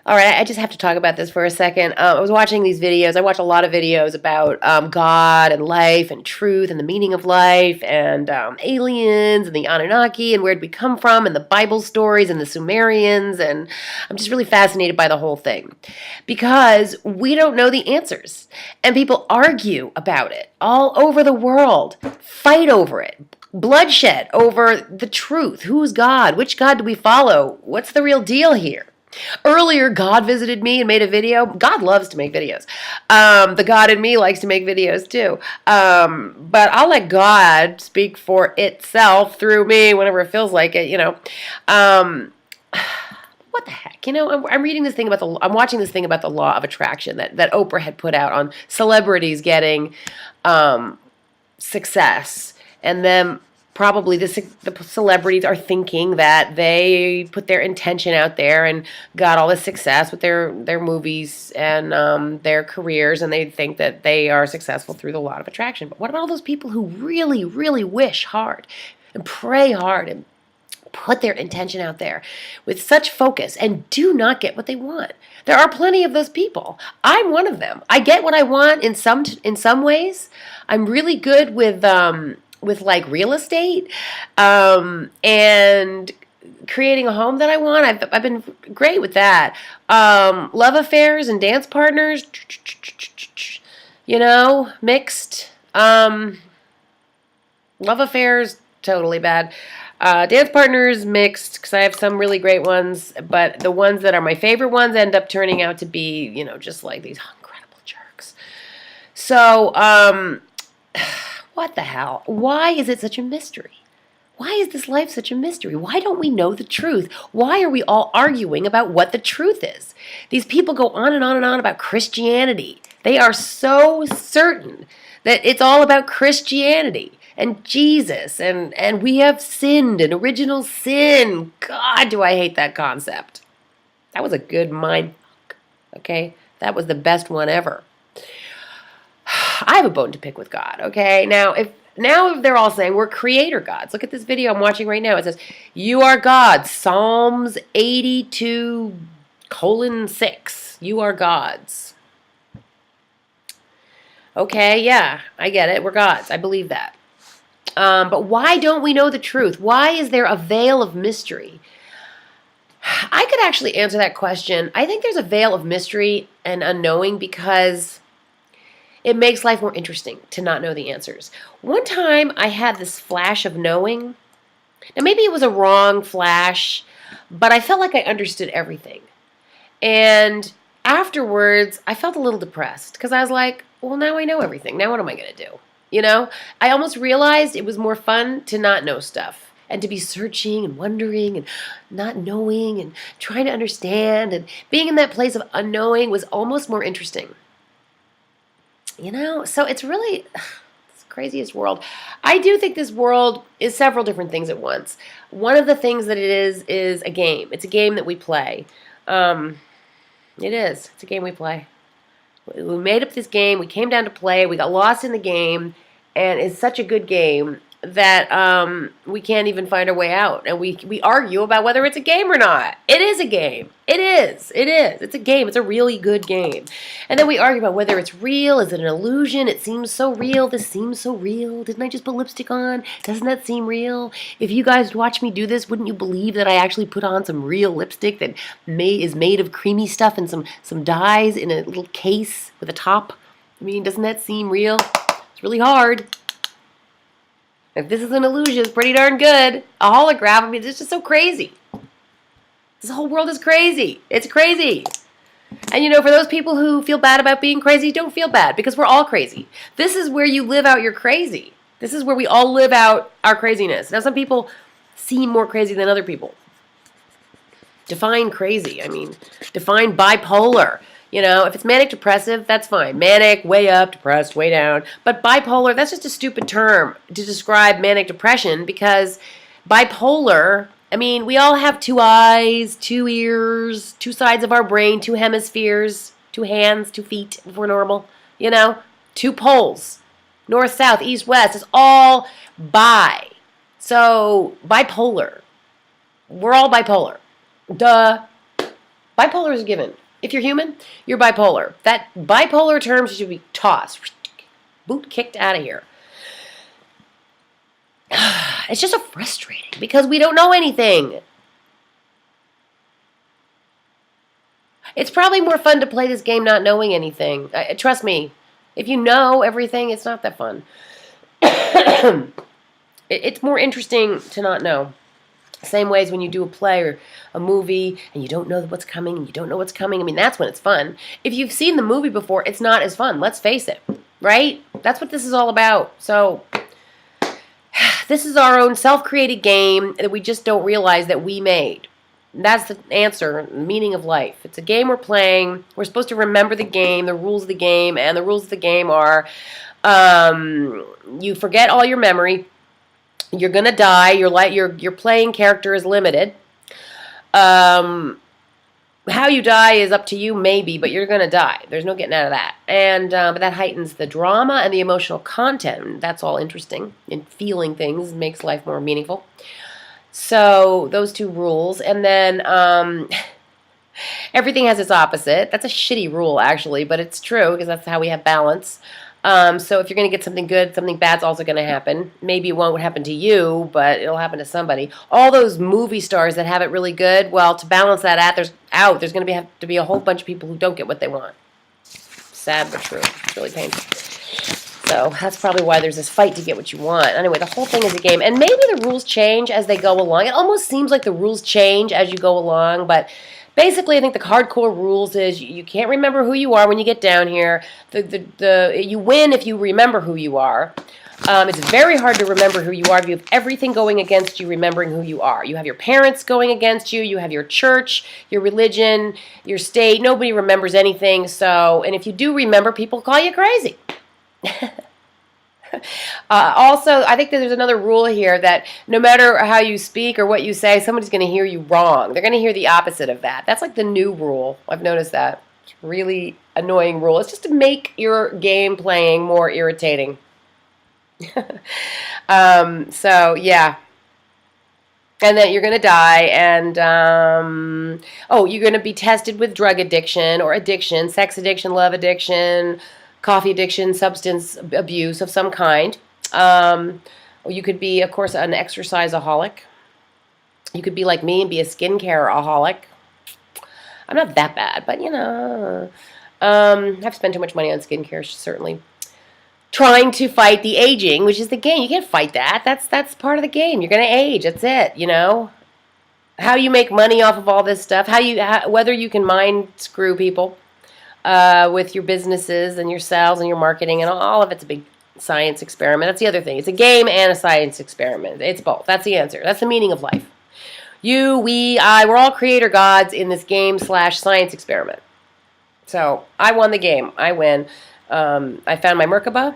All right, I just have to talk about this for a second. I was watching these videos. I watch a lot of videos about God and life and truth and the meaning of life and aliens and the Anunnaki and where did we come from and the Bible stories and the Sumerians. And I'm just really fascinated by the whole thing because we don't know the answers. And people argue about it all over the world, fight over it. Bloodshed over the truth. Who's God? Which God do we follow? What's the real deal here? Earlier, God visited me and made a video. God loves to make videos. The God in me likes to make videos too. But I'll let God speak for itself through me whenever it feels like it, Um, what the heck? I'm reading this thing about I'm watching this thing about the law of attraction that Oprah had put out on celebrities getting success, and then probably the celebrities are thinking that they put their intention out there and got all this success with their movies and their careers, and they think that they are successful through the law of attraction. But what about all those people who really, really wish hard and pray hard and put their intention out there with such focus and do not get what they want? There are plenty of those people. I'm one of them. I get what I want in some ways. I'm really good with like real estate and creating a home that I want. I've been great with that. Love affairs and dance partners, mixed. Love affairs, totally bad. Dance partners, mixed, because I have some really great ones, but the ones that are my favorite ones end up turning out to be, just like these incredible jerks. So, what the hell? Why is it such a mystery? Why is this life such a mystery? Why don't we know the truth? Why are we all arguing about what the truth is? These people go on and on and on about Christianity. They are so certain that it's all about Christianity and Jesus, and we have sinned, an original sin. God, do I hate that concept. That was a good mind fuck, okay? That was the best one ever. I have a bone to pick with God, okay? Now if they're all saying we're creator gods. Look at this video I'm watching right now. It says, you are gods. Psalms 82:6. You are gods. Okay, yeah, I get it. We're gods. I believe that. But why don't we know the truth? Why is there a veil of mystery? I could actually answer that question. I think there's a veil of mystery and unknowing because it makes life more interesting to not know the answers. One time I had this flash of knowing. Now maybe it was a wrong flash, but I felt like I understood everything. And afterwards, I felt a little depressed because I was like, well, now I know everything. Now what am I going to do? I almost realized it was more fun to not know stuff and to be searching and wondering and not knowing and trying to understand, and being in that place of unknowing was almost more interesting. So it's really it's the craziest world. I do think this world is several different things at once. One of the things that it is a game. It's a game that we play. It is. It's a game we play. We made up this game. We came down to play. We got lost in the game, and it's such a good game that we can't even find our way out. And we argue about whether it's a game or not. It is a game. It is. It is. It's a game. It's a really good game. And then we argue about whether it's real. Is it an illusion? It seems so real. This seems so real. Didn't I just put lipstick on? Doesn't that seem real? If you guys watch me do this, wouldn't you believe that I actually put on some real lipstick that is made of creamy stuff and some dyes in a little case with a top? I mean, doesn't that seem real? It's really hard. If this is an illusion, it's pretty darn good. A holograph, I mean, it's just so crazy. This whole world is crazy. It's crazy. And for those people who feel bad about being crazy, don't feel bad, because we're all crazy. This is where you live out your crazy. This is where we all live out our craziness. Now, some people seem more crazy than other people. Define crazy. I mean, define bipolar. If it's manic depressive, that's fine. Manic, way up, depressed, way down. But bipolar, that's just a stupid term to describe manic depression, because bipolar, I mean, we all have two eyes, two ears, two sides of our brain, two hemispheres, two hands, 2 feet if we're normal. Two poles, north, south, east, west. It's all bi. So bipolar. We're all bipolar. Duh. Bipolar is a given. If you're human, you're bipolar. That bipolar term should be tossed, boot kicked out of here. It's just so frustrating because we don't know anything. It's probably more fun to play this game not knowing anything. Trust me, if you know everything, it's not that fun. It's more interesting to not know. Same ways when you do a play or a movie and you don't know what's coming and you don't know what's coming. I mean, that's when it's fun. If you've seen the movie before, it's not as fun. Let's face it, right? That's what this is all about. So this is our own self-created game that we just don't realize that we made. That's the answer, meaning of life. It's a game we're playing. We're supposed to remember the game, the rules of the game, and the rules of the game are you forget all your memory. You're going to die. Your playing character is limited. How you die is up to you, maybe, but you're going to die. There's no getting out of that. And but that heightens the drama and the emotional content. That's all interesting. And feeling things makes life more meaningful. So those two rules. And then everything has its opposite. That's a shitty rule, actually, but it's true because that's how we have balance. So if you're going to get something good, something bad's also going to happen. Maybe it won't happen to you, but it'll happen to somebody. All those movie stars that have it really good, well, to balance that out, there's going to have to be a whole bunch of people who don't get what they want. Sad but true. It's really painful. So that's probably why there's this fight to get what you want. Anyway, the whole thing is a game. And maybe the rules change as they go along. It almost seems like the rules change as you go along, but basically, I think the hardcore rules is you can't remember who you are when you get down here. You win if you remember who you are. It's very hard to remember who you are if you have everything going against you remembering who you are. You have your parents going against you. You have your church, your religion, your state. Nobody remembers anything. So, and if you do remember, people call you crazy. Also, I think that there's another rule here that no matter how you speak or what you say, somebody's going to hear you wrong. They're going to hear the opposite of that. That's like the new rule. I've noticed that. It's a really annoying rule. It's just to make your game playing more irritating. So, yeah. And then you're going to die, and, you're going to be tested with drug addiction or addiction, sex addiction, love addiction, coffee addiction, substance abuse of some kind. You could be, of course, an exercise-aholic. You could be like me and be a skincare-aholic. I'm not that bad, but, I've spent too much money on skincare, certainly. Trying to fight the aging, which is the game. You can't fight that. That's part of the game. You're going to age. That's it, How you make money off of all this stuff, whether you can mind screw people. With your businesses and your sales and your marketing, and all of it's a big science experiment. That's the other thing. It's a game and a science experiment. It's both. That's the answer. That's the meaning of life. You, we, I, we're all creator gods in this game/science experiment. So I won the game. I win. I found my Merkaba.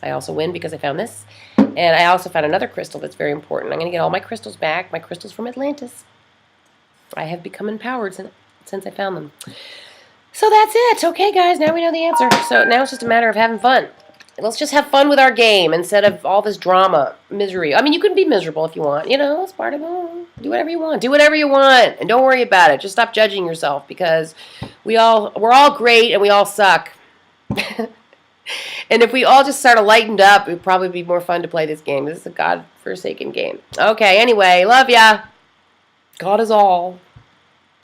I also win because I found this. And I also found another crystal that's very important. I'm going to get all my crystals back. My crystals from Atlantis. I have become empowered since I found them. So that's it. Okay, guys, now we know the answer. So now it's just a matter of having fun. Let's just have fun with our game instead of all this drama, misery. I mean, you can be miserable if you want. It's part of it. Do whatever you want. Do whatever you want, and don't worry about it. Just stop judging yourself because we're all great and we all suck. And if we all just sort of lightened up, it would probably be more fun to play this game. This is a God-forsaken game. Okay, anyway, love ya. God is all.